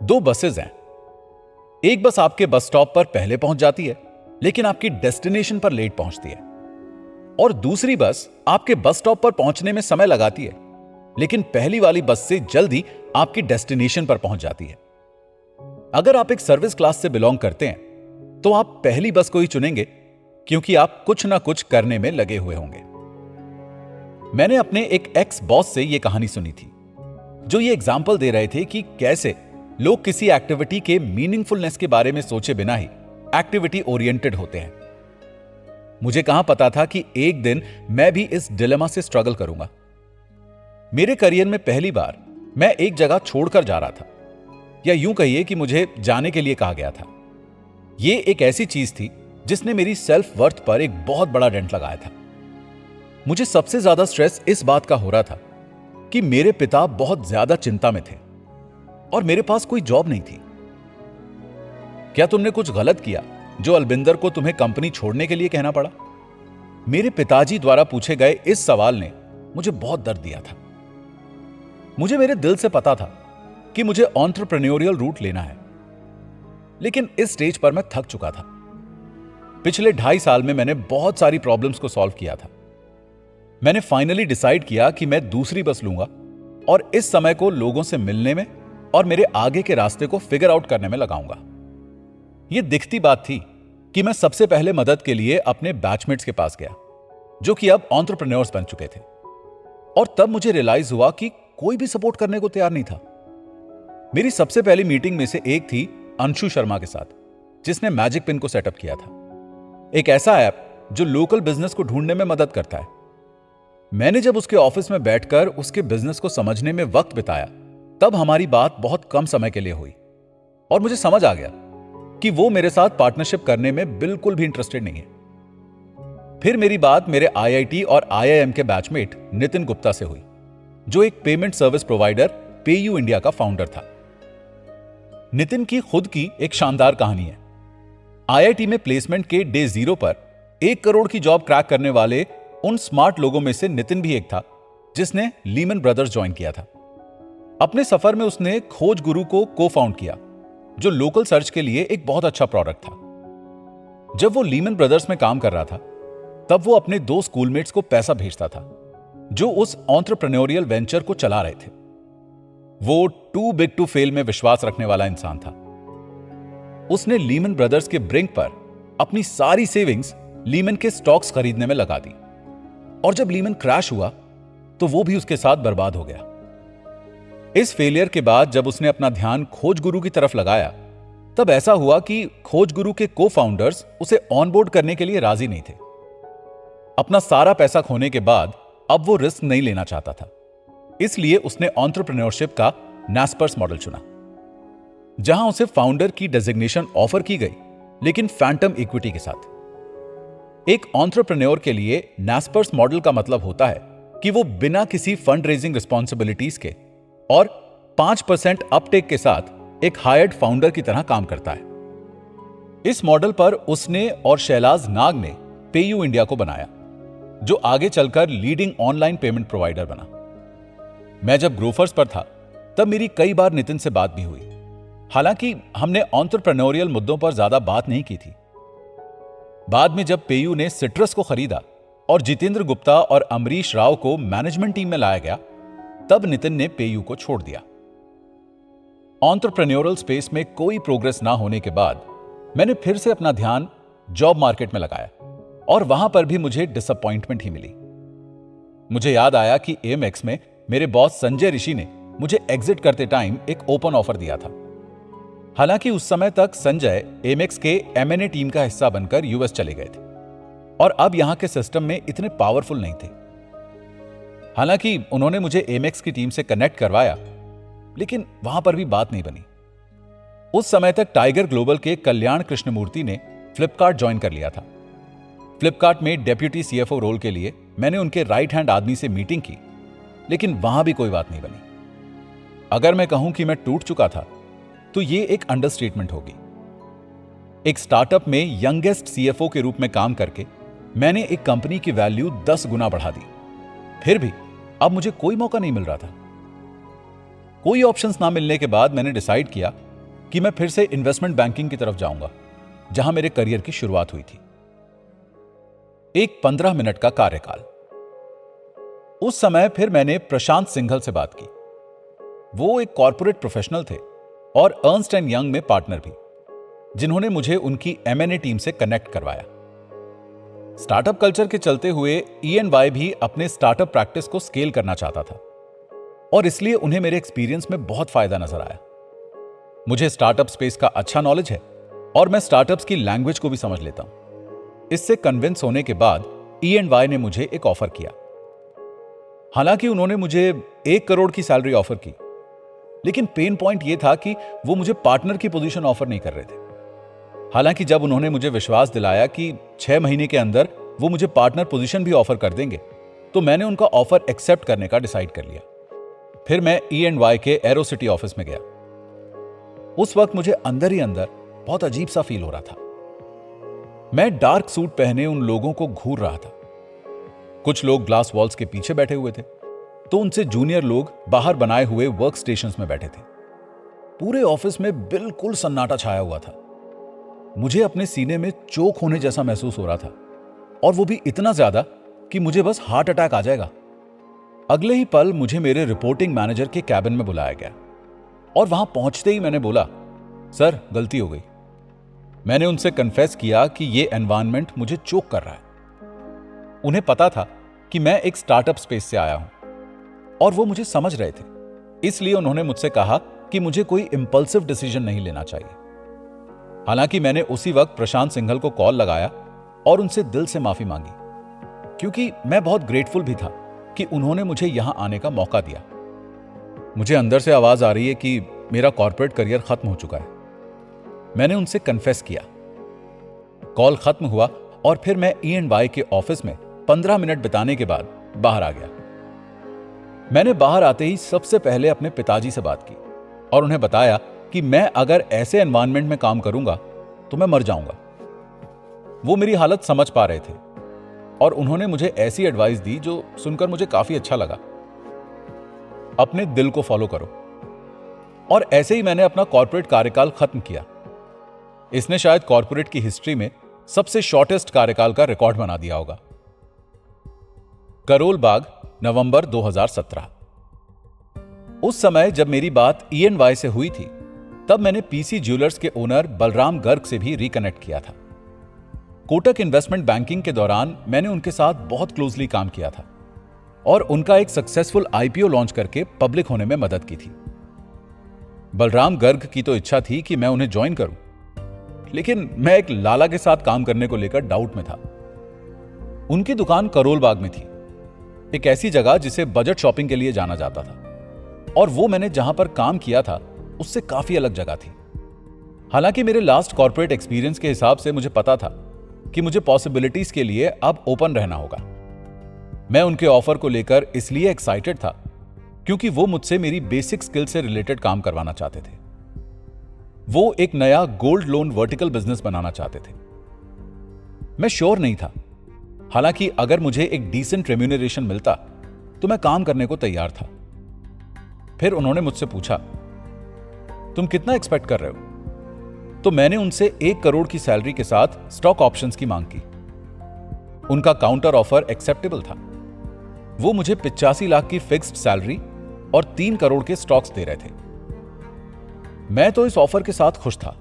दो बसेज हैं। एक बस आपके बस स्टॉप पर पहले पहुंच जाती है, लेकिन आपकी डेस्टिनेशन पर लेट पहुंचती है। और दूसरी बस आपके बस स्टॉप पर पहुंचने में समय लगाती है, लेकिन पहली वाली बस से जल्दी आपकी डेस्टिनेशन पर पहुंच जाती है। अगर आप एक सर्विस क्लास से बिलोंग करते हैं तो आप पहली बस को ही चुनेंगे, क्योंकि आप कुछ ना कुछ करने में लगे हुए होंगे। मैंने अपने एक एक्स बॉस से यह कहानी सुनी थी, जो ये एग्जाम्पल दे रहे थे कि कैसे लोग किसी एक्टिविटी के मीनिंगफुलनेस के बारे में सोचे बिना ही एक्टिविटी ओरिएंटेड होते हैं। मुझे कहां पता था कि एक दिन मैं भी इस डिलेमा से स्ट्रगल करूंगा। मेरे करियर में पहली बार मैं एक जगह छोड़कर जा रहा था, या यूं कहिए कि मुझे जाने के लिए कहा गया था। यह एक ऐसी चीज थी जिसने मेरी सेल्फ वर्थ पर एक बहुत बड़ा डेंट लगाया था। मुझे सबसे ज्यादा स्ट्रेस इस बात का हो रहा था कि मेरे पिता बहुत ज्यादा चिंता में थे और मेरे पास कोई जॉब नहीं थी। क्या तुमने कुछ गलत किया जो अलबिंदर को तुम्हें कंपनी छोड़ने के लिए कहना पड़ा? मेरे पिताजी द्वारा पूछे गए इस सवाल ने मुझे बहुत दर्द दिया था। मुझे मेरे दिल से पता था कि मुझे एंटरप्रेन्योरियल रूट लेना है, लेकिन इस स्टेज पर मैं थक चुका था। पिछले 2.5 साल में मैंने बहुत सारी प्रॉब्लम्स को सॉल्व किया था। मैंने फाइनली डिसाइड किया कि मैं दूसरी बस लूंगा और इस समय को लोगों से मिलने में और मेरे आगे के रास्ते को फिगर आउट करने में लगाऊंगा। यह दिखती बात थी कि मैं सबसे पहले मदद के लिए अपने बैचमेट्स के पास गया, जो कि अब एंटरप्रेन्योर्स बन चुके थे। और तब मुझे रियलाइज हुआ कि कोई भी सपोर्ट करने को तैयार नहीं था। मेरी सबसे पहली मीटिंग में से एक थी अंशु शर्मा के साथ, जिसने मैजिक पिन को सेटअप किया था, एक ऐसा ऐप जो लोकल बिजनेस को ढूंढने में मदद करता है। मैंने जब उसके ऑफिस में बैठकर उसके बिजनेस को समझने में वक्त बिताया, तब हमारी बात बहुत कम समय के लिए हुई और मुझे समझ आ गया कि वो मेरे साथ पार्टनरशिप करने में बिल्कुल भी इंटरेस्टेड नहीं है। फिर मेरी बात मेरे आईआईटी और आईआईएम के बैचमेट नितिन गुप्ता से हुई, जो एक payment service provider PayU India का फाउंडर था। नितिन की खुद की एक शानदार कहानी है। आईआईटी में प्लेसमेंट के डे 0 पर 1 करोड़ की जॉब क्रैक करने वाले उन स्मार्ट लोगों में से नितिन भी एक था, जिसने लीमन ब्रदर्स ज्वाइन किया था। अपने सफर में उसने खोज गुरु को को फाउंड किया, जो लोकल सर्च के लिए एक बहुत अच्छा प्रोडक्ट था। जब वो लीमन ब्रदर्स में काम कर रहा था, तब वो अपने 2 स्कूलमेट्स को पैसा भेजता था, जो उस एंटरप्रेन्योरियल वेंचर को चला रहे थे। वो टू बिग टू फेल में विश्वास रखने वाला इंसान था। उसने लीमन ब्रदर्स के ब्रिंक पर अपनी सारी सेविंग्स लीमन के स्टॉक्स खरीदने में लगा दी, और जब लीमन क्रैश हुआ तो वो भी उसके साथ बर्बाद हो गया। इस फेलियर के बाद जब उसने अपना ध्यान खोज गुरु की तरफ लगाया, तब ऐसा हुआ कि खोज गुरु के को फाउंडर्स उसे ऑनबोर्ड करने के लिए राजी नहीं थे। अपना सारा पैसा खोने के बाद अब वो रिस्क नहीं लेना चाहता था, इसलिए उसने एंटरप्रेन्योरशिप का नास्पर्स मॉडल चुना, जहां उसे फाउंडर की डेजिग्नेशन ऑफर की गई, लेकिन फैंटम इक्विटी के साथ। एक एंटरप्रेन्योर के लिए नास्पर्स मॉडल का मतलब होता है कि वो बिना किसी फंड रेजिंग रिस्पॉन्सिबिलिटीज के और 5% अपटेक के साथ एक हायर्ड फाउंडर की तरह काम करता है। इस मॉडल पर उसने और शैलाज नाग ने पेयू इंडिया को बनाया, जो आगे चलकर लीडिंग ऑनलाइन पेमेंट प्रोवाइडर बना। मैं जब ग्रोफर्स पर था, तब मेरी कई बार नितिन से बात भी हुई। हालांकि हमने एंटरप्रेन्योरियल मुद्दों पर ज्यादा बात नहीं की थी। बाद में जब पेयू ने सिट्रस को खरीदा और जितेंद्र गुप्ता और अमरीश राव को मैनेजमेंट टीम में लाया गया, तब नितिन ने पेयू को छोड़ दिया। एंटरप्रेन्योरल स्पेस में कोई प्रोग्रेस ना होने के बाद मैंने फिर से अपना ध्यान जॉब मार्केट में लगाया, और वहां पर भी मुझे डिसअपॉइंटमेंट ही मिली। मुझे याद आया कि एएमएक्स में मेरे बॉस संजय ऋषि ने मुझे एग्जिट करते टाइम एक ओपन ऑफर दिया था। हालांकि उस समय तक संजय एएमएक्स के एमएनए टीम का हिस्सा बनकर यूएस चले गए थे और अब यहां के सिस्टम में इतने पावरफुल नहीं थे। हालांकि उन्होंने मुझे एएमएक्स की टीम से कनेक्ट करवाया, लेकिन वहां पर भी बात नहीं बनी। उस समय तक टाइगर ग्लोबल के कल्याण कृष्णमूर्ति ने फ्लिपकार्ट ज्वाइन कर लिया था। फ्लिपकार्ट में डेप्यूटी सीएफओ रोल के लिए मैंने उनके राइट हैंड आदमी से मीटिंग की, लेकिन वहां भी कोई बात नहीं बनी। अगर मैं कहूं कि मैं टूट चुका था, तो यह एक अंडरस्टेटमेंट होगी। एक स्टार्टअप में यंगेस्ट सीएफओ के रूप में काम करके मैंने एक कंपनी की वैल्यू 10 गुना बढ़ा दी। फिर भी अब मुझे कोई मौका नहीं मिल रहा था। कोई ऑप्शंस ना मिलने के बाद मैंने डिसाइड किया कि मैं फिर से इन्वेस्टमेंट बैंकिंग की तरफ जाऊंगा, जहां मेरे करियर की शुरुआत हुई थी। एक 15 मिनट का कार्यकाल। उस समय फिर मैंने प्रशांत सिंघल से बात की। वो एक कॉर्पोरेट प्रोफेशनल थे और अर्नस्ट एंड यंग में पार्टनर भी, जिन्होंने मुझे उनकी M&A टीम से कनेक्ट करवाया। स्टार्टअप कल्चर के चलते हुए E&Y भी अपने स्टार्टअप प्रैक्टिस को स्केल करना चाहता था और इसलिए उन्हें मेरे एक्सपीरियंस में बहुत फायदा नजर आया। मुझे स्टार्टअप स्पेस का अच्छा नॉलेज है और मैं स्टार्टअप्स की लैंग्वेज को भी समझ लेता हूं। इससे कन्विंस होने के बाद E&Y ने मुझे एक ऑफर किया। हालांकि उन्होंने मुझे 1 करोड़ की सैलरी ऑफर की, लेकिन पेन पॉइंट यह था कि वो मुझे पार्टनर की पोजीशन ऑफर नहीं कर रहे थे। हालांकि जब उन्होंने मुझे विश्वास दिलाया कि 6 महीने के अंदर वो मुझे पार्टनर पोजीशन भी ऑफर कर देंगे, तो मैंने उनका ऑफर एक्सेप्ट करने का डिसाइड कर लिया। फिर मैं E&Y के एरो सिटी ऑफिस में गया। उस वक्त मुझे अंदर ही अंदर बहुत अजीब सा फील हो रहा था। मैं डार्क सूट पहने उन लोगों को घूर रहा था। कुछ लोग ग्लास वॉल्स के पीछे बैठे हुए थे, तो उनसे जूनियर लोग बाहर बनाए हुए वर्क स्टेशंस में बैठे थे। पूरे ऑफिस में बिल्कुल सन्नाटा छाया हुआ था। मुझे अपने सीने में चोक होने जैसा महसूस हो रहा था, और वो भी इतना ज्यादा कि मुझे बस हार्ट अटैक आ जाएगा। अगले ही पल मुझे मेरे रिपोर्टिंग मैनेजर के कैबिन में बुलाया गया और वहां पहुंचते ही मैंने बोला, सर गलती हो गई। मैंने उनसे कन्फेस किया कि ये एनवायरनमेंट मुझे चोक कर रहा है। उन्हें पता था कि मैं एक स्टार्टअप स्पेस से आया हूं और वो मुझे समझ रहे थे, इसलिए उन्होंने मुझसे कहा कि मुझे कोई इंपल्सिव डिसीजन नहीं लेना चाहिए। हालांकि मैंने उसी वक्त प्रशांत सिंघल को कॉल लगाया और उनसे दिल से माफी मांगी, क्योंकि मैं बहुत ग्रेटफुल भी था कि उन्होंने मुझे यहां आने का मौका दिया। मुझे अंदर से आवाज आ रही है कि मेरा कॉर्पोरेट करियर खत्म हो चुका है। मैंने उनसे कन्फेस किया। कॉल खत्म हुआ और फिर मैं E&Y के ऑफिस में 15 मिनट बिताने के बाद बाहर आ गया। मैंने बाहर आते ही सबसे पहले अपने पिताजी से बात की और उन्हें बताया कि मैं अगर ऐसे एनवायरनमेंट में काम करूंगा तो मैं मर जाऊंगा। वो मेरी हालत समझ पा रहे थे और उन्होंने मुझे ऐसी एडवाइस दी जो सुनकर मुझे काफी अच्छा लगा। अपने दिल को फॉलो करो। और ऐसे ही मैंने अपना कॉर्पोरेट कार्यकाल खत्म किया। इसने शायद कॉर्पोरेट की हिस्ट्री में सबसे शॉर्टेस्ट कार्यकाल का रिकॉर्ड बना दिया होगा। करोल बाग, नवंबर 2017। उस समय जब मेरी बात E&Y से हुई थी, तब मैंने PC ज्वेलर्स के ओनर बलराम गर्ग से भी रिकनेक्ट किया था। कोटक इन्वेस्टमेंट बैंकिंग के दौरान मैंने उनके साथ बहुत क्लोजली काम किया था और उनका एक सक्सेसफुल IPO लॉन्च करके पब्लिक होने में मदद की थी। बलराम गर्ग की तो इच्छा थी कि मैं उन्हें ज्वाइन करूं, लेकिन मैं एक लाला के साथ काम करने को लेकर डाउट में था। उनकी दुकान करोल बाग में थी, एक ऐसी जगह जिसे बजट शॉपिंग के लिए जाना जाता था, और वो मैंने जहां पर काम किया था उससे काफी अलग जगह थी। हालांकि मेरे लास्ट कॉर्पोरेट एक्सपीरियंस के हिसाब से मुझे पता था कि मुझे पॉसिबिलिटीज के लिए अब ओपन रहना होगा। मैं उनके ऑफर को लेकर इसलिए एक्साइटेड था क्योंकि वो मुझसे मेरी बेसिक स्किल से रिलेटेड काम करवाना चाहते थे। वो एक नया गोल्ड लोन वर्टिकल बिजनेस बनाना चाहते थे। मैं श्योर नहीं था, हालांकि अगर मुझे एक डिसेंट रेम्यूनरेशन मिलता तो मैं काम करने को तैयार था। फिर उन्होंने मुझसे पूछा, तुम कितना एक्सपेक्ट कर रहे हो? तो मैंने उनसे 1 करोड़ की सैलरी के साथ स्टॉक ऑप्शंस की मांग की। उनका काउंटर ऑफर एक्सेप्टेबल था। वो मुझे 85 लाख की फिक्स्ड सैलरी और 3 करोड़ के स्टॉक्स दे रहे थे। मैं तो इस ऑफर के साथ खुश था,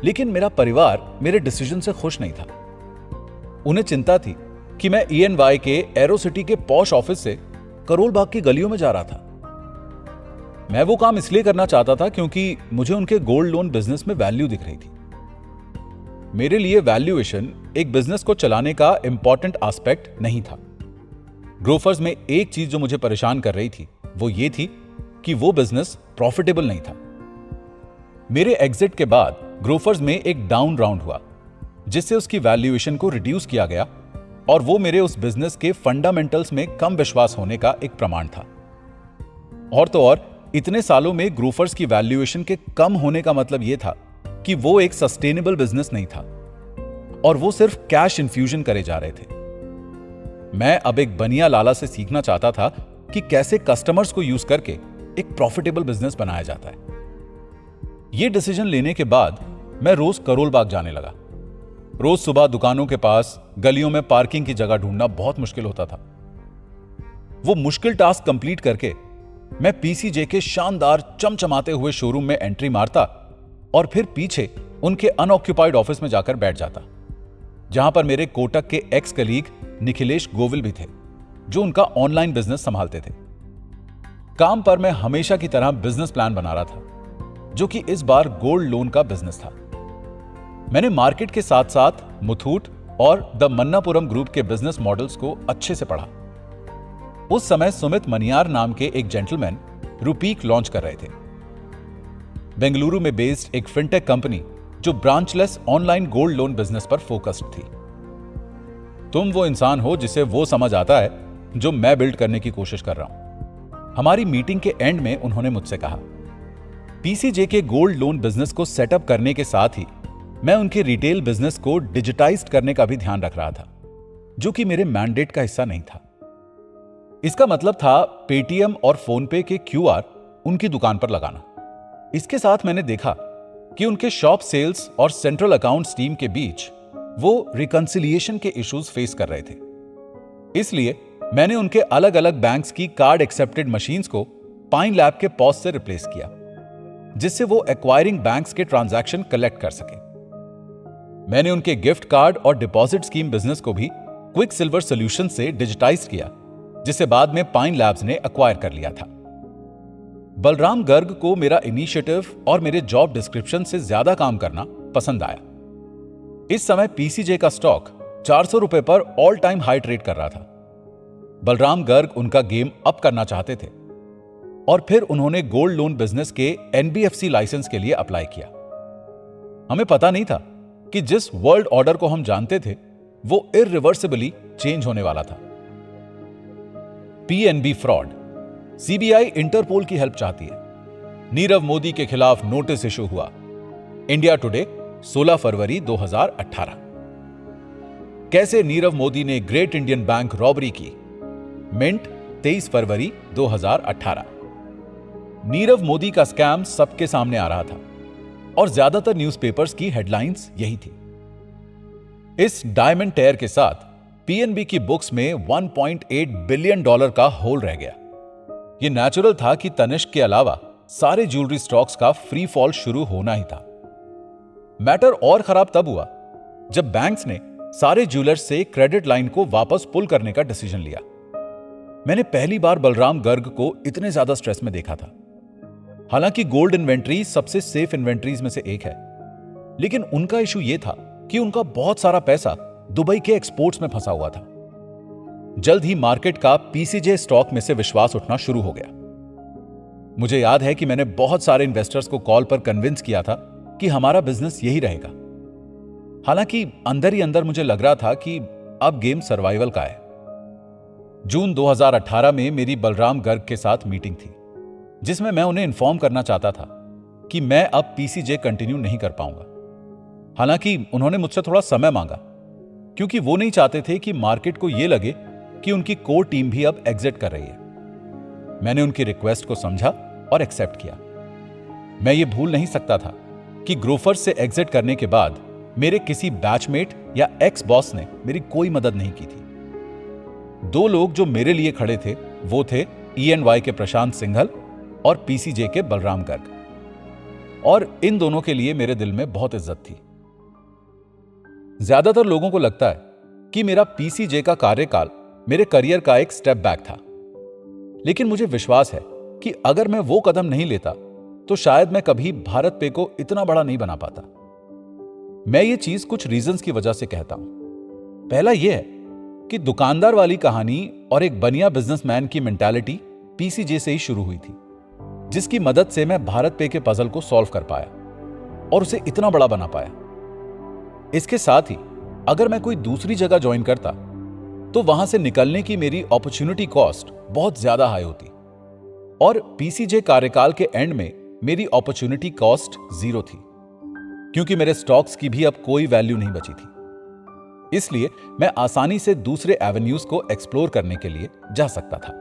लेकिन मेरा परिवार मेरे डिसीजन से खुश नहीं था। उन्हें चिंता थी कि मैं E&Y के एरो सिटी के पॉश ऑफिस से करोल बाग की गलियों में जा रहा था। मैं वो काम इसलिए करना चाहता था क्योंकि मुझे उनके गोल्ड लोन बिजनेस में वैल्यू दिख रही थी। मेरे लिए वैल्यूएशन एक बिजनेस को चलाने का इंपॉर्टेंट एस्पेक्ट नहीं था। ग्रोफर्स में एक चीज जो मुझे परेशान कर रही थी वो ये थी कि वो बिजनेस प्रॉफिटेबल नहीं था। मेरे एग्जिट के बाद ग्रोफर्स में एक डाउन राउंड हुआ, जिससे उसकी वैल्यूएशन को रिड्यूस किया गया, और वो मेरे उस बिजनेस के फंडामेंटल्स में कम विश्वास होने का एक प्रमाण था। और तो और इतने सालों में ग्रोफर्स की वैल्यूएशन के कम होने का मतलब यह था कि वो एक सस्टेनेबल बिजनेस नहीं था और वो सिर्फ कैश इन्फ्यूजन करे जा रहे थे। मैं अब एक बनिया लाला से सीखना चाहता था कि कैसे कस्टमर्स को यूज करके एक प्रॉफिटेबल बिजनेस बनाया जाता है। ये डिसीजन लेने के बाद मैं रोज करोल बाग जाने लगा। रोज सुबह दुकानों के पास गलियों में पार्किंग की जगह ढूंढना बहुत मुश्किल होता था। वो मुश्किल टास्क कंप्लीट करके मैं पीसीजे के शानदार चमचमाते हुए शोरूम में एंट्री मारता और फिर पीछे उनके अनऑक्यूपाइड ऑफिस में जाकर बैठ जाता, जहां पर मेरे कोटक के एक्स कलीग निखिलेश गोविल भी थे, जो उनका ऑनलाइन बिजनेस संभालते थे। काम पर मैं हमेशा की तरह बिजनेस प्लान बना रहा था, जो कि इस बार गोल्ड लोन का बिजनेस था। मैंने मार्केट के साथ साथ मुथूट और द मन्नापुरम ग्रुप के बिजनेस मॉडल्स को अच्छे से पढ़ा। उस समय सुमित मनियार नाम के एक जेंटलमैन रुपीक लॉन्च कर रहे थे, बेंगलुरु में बेस्ड एक फिनटेक कंपनी जो branchless online gold loan business पर फोकस्ड थी। तुम वो इंसान हो जिसे वो समझ आता है जो मैं बिल्ड करने की कोशिश कर रहा हूं। हमारी मीटिंग के एंड में उन्होंने मुझसे कहा, पीसीजे के गोल्ड लोन बिजनेस को सेटअप करने के साथ ही मैं उनके रिटेल बिजनेस को डिजिटाइज्ड करने का भी ध्यान रख रहा था, जो कि मेरे मैंडेट का हिस्सा नहीं था। इसका मतलब था पेटीएम और फोनपे के क्यूआर उनकी दुकान पर लगाना। इसके साथ मैंने देखा कि उनके शॉप सेल्स और सेंट्रल अकाउंट्स टीम के बीच वो रिकंसिलिएशन के इश्यूज फेस कर रहे थे। इसलिए मैंने उनके अलग अलग बैंक्स की कार्ड एक्सेप्टेड मशीन्स को पाइन लैब के पॉस से रिप्लेस किया, जिससे वो एक्वायरिंग बैंक्स के ट्रांजैक्शन कलेक्ट कर सके। मैंने उनके गिफ्ट कार्ड और डिपॉजिट स्कीम बिजनेस को भी क्विक सिल्वर सॉल्यूशन से डिजिटाइज किया, जिसे बाद में पाइन लैब्स ने एक्वायर कर लिया था। बलराम गर्ग को मेरा इनिशिएटिव और मेरे जॉब डिस्क्रिप्शन से ज्यादा काम करना पसंद आया। इस समय पीसीजे का स्टॉक 400 रुपए पर ऑल टाइम हाई ट्रेड कर रहा था। बलराम गर्ग उनका गेम अप करना चाहते थे और फिर उन्होंने गोल्ड लोन बिजनेस के एनबीएफसी लाइसेंस के लिए अप्लाई किया। हमें पता नहीं था कि जिस वर्ल्ड ऑर्डर को हम जानते थे वो इररिवर्सिबली चेंज होने वाला था। पीएनबी फ्रॉड, सीबीआई इंटरपोल की हेल्प चाहती है। नीरव मोदी के खिलाफ नोटिस इशू हुआ। इंडिया टुडे 16 फरवरी 2018। कैसे नीरव मोदी ने ग्रेट इंडियन बैंक रॉबरी की। मिंट 23 फरवरी 2018। नीरव मोदी का स्कैम सबके सामने आ रहा था और ज्यादातर न्यूज़पेपर्स की हेडलाइंस यही थी। इस डायमंड टेयर के साथ पीएनबी की बुक्स में $1.8 बिलियन का होल रह गया। यह नेचुरल था कि तनिष्क के अलावा सारे ज्वेलरी स्टॉक्स का फ्री फॉल शुरू होना ही था। मैटर और खराब तब हुआ जब बैंक्स ने सारे ज्वेलर्स से क्रेडिट लाइन को वापस पुल करने का डिसीजन लिया। मैंने पहली बार बलराम गर्ग को इतने ज्यादा स्ट्रेस में देखा था। हालांकि गोल्ड इन्वेंट्री सबसे सेफ इन्वेंट्रीज में से एक है, लेकिन उनका इशू यह था कि उनका बहुत सारा पैसा दुबई के एक्सपोर्ट्स में फंसा हुआ था। जल्द ही मार्केट का पीसीजे स्टॉक में से विश्वास उठना शुरू हो गया। मुझे याद है कि मैंने बहुत सारे इन्वेस्टर्स को कॉल पर कन्विंस किया था कि हमारा बिजनेस यही रहेगा। हालांकि अंदर ही अंदर मुझे लग रहा था कि अब गेम सर्वाइवल का है। जून 2018 में मेरी बलराम गर्ग के साथ मीटिंग थी, जिसमें मैं उन्हें इन्फॉर्म करना चाहता था कि मैं अब पीसीजे कंटिन्यू नहीं कर पाऊंगा। हालांकि उन्होंने मुझसे थोड़ा समय मांगा, क्योंकि वो नहीं चाहते थे कि मार्केट को यह लगे कि उनकी कोर टीम भी अब एग्जिट कर रही है। मैंने उनकी रिक्वेस्ट को समझा और एक्सेप्ट किया। मैं ये भूल नहीं सकता था कि ग्रोफर्स से एग्जिट करने के बाद मेरे किसी बैचमेट या एक्स बॉस ने मेरी कोई मदद नहीं की थी। दो लोग जो मेरे लिए खड़े थे वो थे ईएनवाई के प्रशांत सिंघल और पीसीजे के बलराम गर्ग, और इन दोनों के लिए मेरे दिल में बहुत इज्जत थी। ज्यादातर लोगों को लगता है कि मेरा पीसीजे का कार्यकाल मेरे करियर का एक स्टेप बैक था, लेकिन मुझे विश्वास है कि अगर मैं वो कदम नहीं लेता तो शायद मैं कभी भारत पे को इतना बड़ा नहीं बना पाता। मैं ये चीज कुछ रीजंस की वजह से कहता हूं। पहला यह है कि दुकानदार वाली कहानी और एक बनिया बिजनेसमैन की मेंटालिटी पीसीजे से ही शुरू हुई थी, जिसकी मदद से मैं भारत पे के पजल को सॉल्व कर पाया और उसे इतना बड़ा बना पाया। इसके साथ ही अगर मैं कोई दूसरी जगह ज्वाइन करता तो वहां से निकलने की मेरी अपॉर्चुनिटी कॉस्ट बहुत ज्यादा हाई होती, और पीसीजे कार्यकाल के एंड में मेरी अपॉर्चुनिटी कॉस्ट 0 थी, क्योंकि मेरे स्टॉक्स की भी अब कोई वैल्यू नहीं बची थी। इसलिए मैं आसानी से दूसरे एवेन्यूज को एक्सप्लोर करने के लिए जा सकता था।